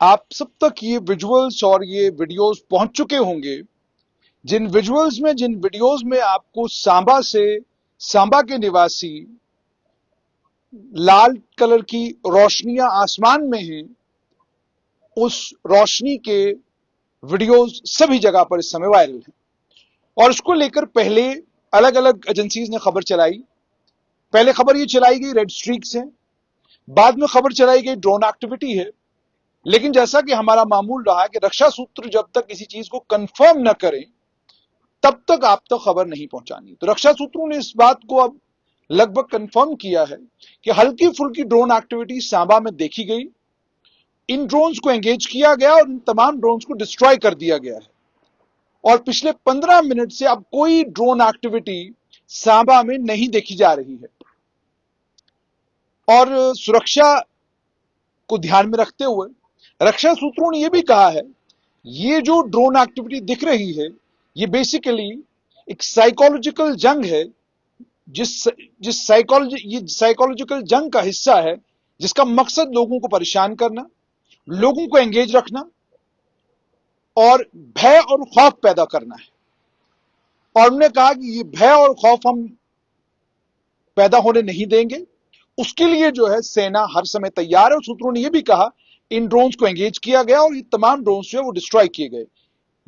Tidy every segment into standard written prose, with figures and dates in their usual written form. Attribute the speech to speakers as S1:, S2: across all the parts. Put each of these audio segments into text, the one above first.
S1: आप सब तक ये विजुअल्स और ये वीडियोस पहुंच चुके होंगे, जिन विजुअल्स में, जिन वीडियोस में आपको सांबा के निवासी लाल कलर की रोशनियां आसमान में हैं, उस रोशनी के वीडियोस सभी जगह पर इस समय वायरल हैं। और उसको लेकर पहले अलग अलग एजेंसीज ने खबर चलाई। पहले खबर ये चलाई गई रेड स्ट्रीक्स हैं, बाद में खबर चलाई गई ड्रोन एक्टिविटी है। लेकिन जैसा कि हमारा मामूल रहा है कि रक्षा सूत्र जब तक किसी चीज को कंफर्म न करें तब तक आप तक खबर नहीं पहुंचानी। तो रक्षा सूत्रों ने इस बात को अब लगभग कंफर्म किया है कि हल्की फुल्की ड्रोन एक्टिविटी सांबा में देखी गई। इन ड्रोन्स को एंगेज किया गया और इन तमाम ड्रोन्स को डिस्ट्रॉय कर दिया गया है। और पिछले 15 मिनट से अब कोई ड्रोन एक्टिविटी सांबा में नहीं देखी जा रही है। और सुरक्षा को ध्यान में रखते हुए रक्षा सूत्रों ने यह भी कहा है, ये जो ड्रोन एक्टिविटी दिख रही है ये बेसिकली एक साइकोलॉजिकल जंग है, जिस साइकोलॉजिकल जंग का हिस्सा है, जिसका मकसद लोगों को परेशान करना, लोगों को एंगेज रखना और भय और खौफ पैदा करना है। और उन्होंने कहा कि ये भय और खौफ हम पैदा होने नहीं देंगे, उसके लिए जो है सेना हर समय तैयार है। और सूत्रों ने यह भी कहा इन ड्रोन्स को एंगेज किया गया और ये तमाम ड्रोन्स जो है वो डिस्ट्रॉय किए गए।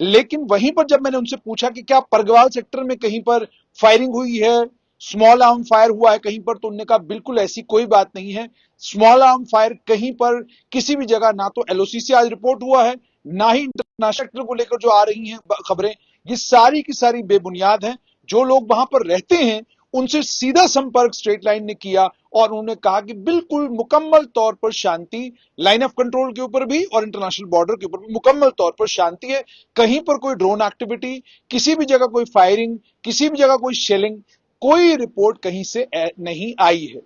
S1: लेकिन वहीं पर जब मैंने उनसे पूछा कि क्या परगवाल सेक्टर में कहीं पर फायरिंग हुई है, स्मॉल आर्म फायर हुआ है कहीं पर, तो उन्होंने कहा बिल्कुल ऐसी कोई बात नहीं है। स्मॉल आर्म फायर कहीं पर किसी भी जगह ना तो एलओसी से आज रिपोर्ट हुआ है, ना ही इंटरनेशनल सेक्टर को लेकर जो आ रही हैं खबरें, ये सारी की सारी बेबुनियाद हैं। जो लोग वहां पर रहते हैं उनसे सीधा संपर्क स्ट्रेट लाइन ने किया और उन्होंने कहा कि बिल्कुल मुकम्मल तौर पर शांति, लाइन ऑफ कंट्रोल के ऊपर भी और इंटरनेशनल बॉर्डर के ऊपर भी मुकम्मल तौर पर शांति है। कहीं पर कोई ड्रोन एक्टिविटी, किसी भी जगह कोई फायरिंग, किसी भी जगह कोई शेलिंग, कोई रिपोर्ट कहीं से नहीं आई है।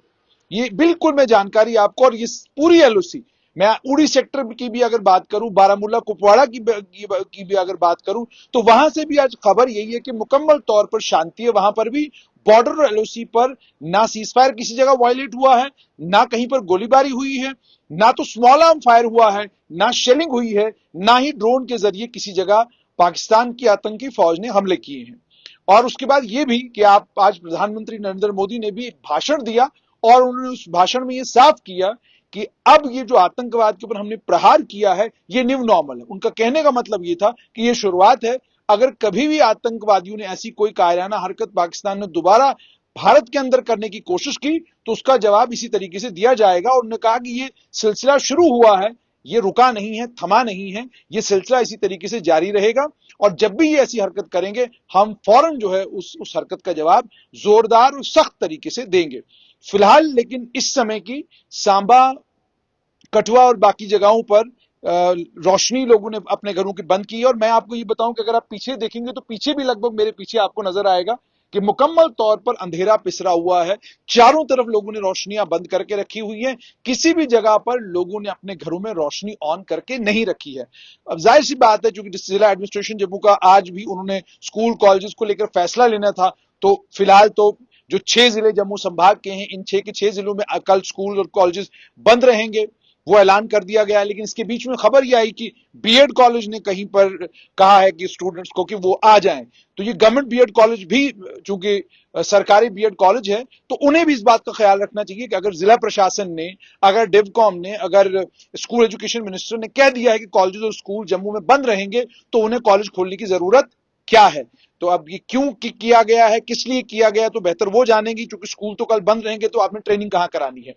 S1: ये बिल्कुल मैं जानकारी आपको, और ये पूरी एलओसी, मैं उड़ी सेक्टर की भी अगर बात करूं, बारामूला कुपवाड़ा की भी अगर बात करूं, तो वहां से भी आज खबर यही है कि मुकम्मल तौर पर शांति है। वहां पर भी बॉर्डर और एलओसी पर ना सीज फायर किसी जगह वायलेट हुआ है, ना कहीं पर गोलीबारी हुई है, ना तो स्मॉल आर्म फायर हुआ है, ना शेलिंग हुई है, ना ही ड्रोन के जरिए किसी जगह पाकिस्तान की आतंकी फौज ने हमले किए हैं। और उसके बाद यह भी कि आप आज प्रधानमंत्री नरेंद्र मोदी ने भी एक भाषण दिया और उन्होंने उस भाषण में यह साफ किया कि अब ये जो आतंकवाद के ऊपर हमने प्रहार किया है ये न्यू नॉर्मल है। उनका कहने का मतलब ये था कि ये शुरुआत है, अगर कभी भी आतंकवादियों ने ऐसी कोई कायराना हरकत पाकिस्तान ने दोबारा भारत के अंदर करने की कोशिश की तो उसका जवाब इसी तरीके से दिया जाएगा। और उन्होंने कहा कि ये सिलसिला शुरू हुआ है, ये रुका नहीं है, थमा नहीं है, ये सिलसिला इसी तरीके से जारी रहेगा और जब भी ये ऐसी हरकत करेंगे हम फौरन जो है उस हरकत का जवाब जोरदार और सख्त तरीके से देंगे। फिलहाल लेकिन इस समय की सांबा, कठुआ और बाकी जगहों पर रोशनी लोगों ने अपने घरों की बंद की है। और मैं आपको ये बताऊं कि अगर आप पीछे देखेंगे तो पीछे भी लगभग मेरे पीछे आपको नजर आएगा कि मुकम्मल तौर पर अंधेरा पिसरा हुआ है। चारों तरफ लोगों ने रोशनियां बंद करके रखी हुई हैं, किसी भी जगह पर लोगों ने अपने घरों में रोशनी ऑन करके नहीं रखी है। अब जाहिर सी बात है, चूंकि जिला एडमिनिस्ट्रेशन जम्मू का आज भी उन्होंने स्कूल कॉलेजेस को लेकर फैसला लेना था, तो फिलहाल तो जो 6 जिले जम्मू संभाग के हैं, इन 6 के 6 जिलों में कल स्कूल और कॉलेजेस बंद रहेंगे, वो ऐलान कर दिया गया है। लेकिन इसके बीच में खबर यह आई कि बीएड कॉलेज ने कहीं पर कहा है कि स्टूडेंट्स को कि वो आ जाएं। तो ये गवर्नमेंट बीएड कॉलेज भी, चूंकि सरकारी बीएड कॉलेज है, तो उन्हें भी इस बात का ख्याल रखना चाहिए कि अगर जिला प्रशासन ने, अगर डिवकॉम ने, अगर स्कूल एजुकेशन मिनिस्टर ने कह दिया है कि कॉलेज और स्कूल जम्मू में बंद रहेंगे तो उन्हें कॉलेज खोलने की जरूरत क्या है। तो अब ये क्यों किया गया है, किस लिए किया गया, तो बेहतर वो जानेंगी, क्योंकि स्कूल तो कल बंद रहेंगे तो आपने ट्रेनिंग कहां करानी है।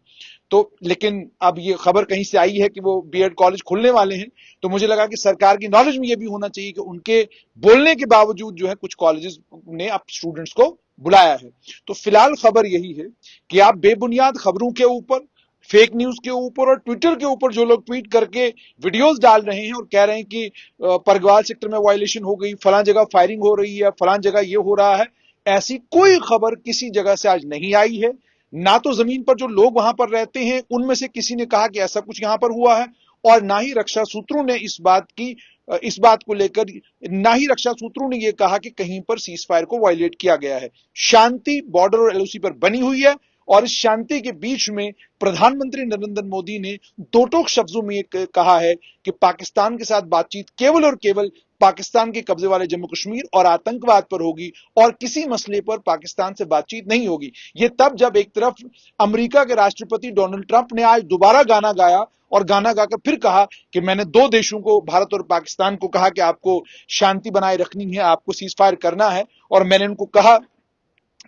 S1: तो लेकिन अब ये खबर कहीं से आई है कि वो बीएड कॉलेज खुलने वाले हैं, तो मुझे लगा कि सरकार की नॉलेज में ये भी होना चाहिए कि उनके बोलने के बावजूद जो है कुछ कॉलेजेस ने अब स्टूडेंट्स को बुलाया है। तो फिलहाल खबर यही है कि आप बेबुनियाद खबरों के ऊपर, फेक न्यूज के ऊपर और ट्विटर के ऊपर जो लोग ट्वीट करके वीडियोस डाल रहे हैं और कह रहे हैं कि परगवाल सेक्टर में वायलेशन हो गई, फलां जगह फायरिंग हो रही है, फलां जगह ये हो रहा है, ऐसी कोई खबर किसी जगह से आज नहीं आई है। ना तो जमीन पर जो लोग वहां पर रहते हैं उनमें से किसी ने कहा कि ऐसा कुछ यहां पर हुआ है, और ना ही रक्षा सूत्रों ने इस बात को लेकर, ना ही रक्षा सूत्रों ने यह कहा कि कहीं पर सीज फायर को वायलेट किया गया है। शांति बॉर्डर और एलओसी पर बनी हुई है और इस शांति के बीच में प्रधानमंत्री नरेंद्र मोदी ने दो टोक शब्दों में कहा है कि पाकिस्तान के साथ बातचीत केवल और केवल पाकिस्तान के कब्जे वाले जम्मू कश्मीर और आतंकवाद पर होगी और किसी मसले पर पाकिस्तान से बातचीत नहीं होगी। ये तब जब एक तरफ अमेरिका के राष्ट्रपति डोनाल्ड ट्रंप ने आज दोबारा गाना गाया और गाना गाकर फिर कहा कि मैंने दो देशों को, भारत और पाकिस्तान को, कहा कि आपको शांति बनाए रखनी है, आपको सीज फायर करना है, और मैंने उनको कहा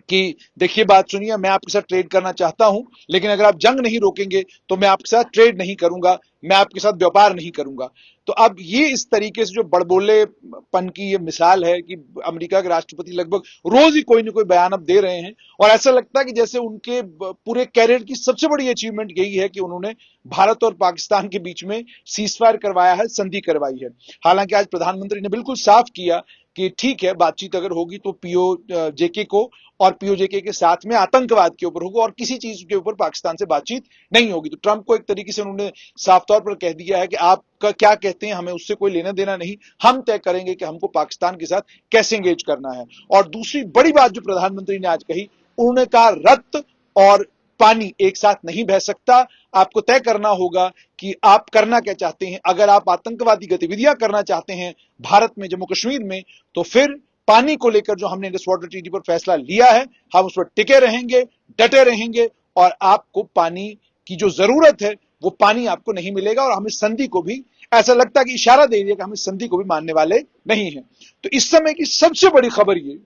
S1: कि देखिए बात सुनिए, मैं आपके साथ ट्रेड करना चाहता हूं, लेकिन अगर आप जंग नहीं रोकेंगे तो मैं आपके साथ ट्रेड नहीं करूंगा, मैं आपके साथ व्यापार नहीं करूंगा। तो अब ये इस तरीके से जो बड़बोलेपन की ये मिसाल है कि अमेरिका के राष्ट्रपति लगभग रोज ही कोई ना कोई बयान अब दे रहे हैं, और ऐसा लगता है कि जैसे उनके पूरे कैरियर की सबसे बड़ी अचीवमेंट यही है कि उन्होंने भारत और पाकिस्तान के बीच में सीज फायर करवाया है, संधि करवाई है। हालांकि आज प्रधानमंत्री ने बिल्कुल साफ किया कि ठीक है, बातचीत अगर होगी तो पीओजेके को और पीओजेके के साथ में आतंकवाद के ऊपर होगा और किसी चीज के ऊपर पाकिस्तान से बातचीत नहीं होगी। तो ट्रंप को एक तरीके से उन्होंने साफ तौर पर कह दिया है कि आप क्या कहते हैं, हमें उससे कोई लेना देना नहीं, हम तय करेंगे कि हमको पाकिस्तान के साथ कैसे एंगेज करना है। और दूसरी बड़ी बात जो प्रधानमंत्री ने आज कही, उन्होंने कहा रक्त और पानी एक साथ नहीं बह सकता, आपको तय करना होगा कि आप करना क्या चाहते हैं। अगर आप आतंकवादी गतिविधियां करना चाहते हैं भारत में, जम्मू कश्मीर में, तो फिर पानी को लेकर जो हमने इंडस वाटर ट्रीटी पर फैसला लिया है, हम उस पर टिके रहेंगे, डटे रहेंगे, और आपको पानी की जो जरूरत है वो पानी आपको नहीं मिलेगा, और हमें संधि को भी, ऐसा लगता है कि इशारा दे दिया कि हम इस संधि को भी मानने वाले नहीं हैं। तो इस समय की सबसे बड़ी खबर ये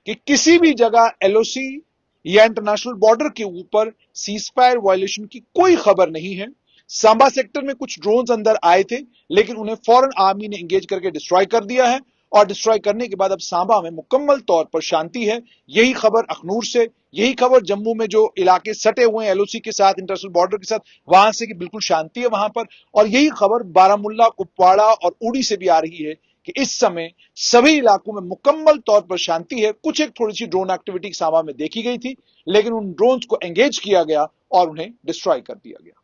S1: कि किसी भी जगह एलओसी या इंटरनेशनल बॉर्डर के ऊपर सीज फायर वायलेशन की कोई खबर नहीं है। सांबा सेक्टर में कुछ ड्रोन्स अंदर आए थे, लेकिन उन्हें फौरन आर्मी ने एंगेज करके डिस्ट्रॉय कर दिया है, और डिस्ट्रॉय करने के बाद अब सांबा में मुकम्मल तौर पर शांति है। यही खबर अखनूर से, यही खबर जम्मू में जो इलाके सटे हुए हैं एलओसी के साथ, इंटरनेशनल बॉर्डर के साथ, वहां से कि बिल्कुल शांति है वहां पर। और यही खबर बारामुल्ला, कुपवाड़ा और उड़ी से भी आ रही है कि इस समय सभी इलाकों में मुकम्मल तौर पर शांति है। कुछ एक थोड़ी सी ड्रोन एक्टिविटी सांबा में देखी गई थी, लेकिन उन ड्रोन्स को एंगेज किया गया और उन्हें डिस्ट्रॉय कर दिया गया।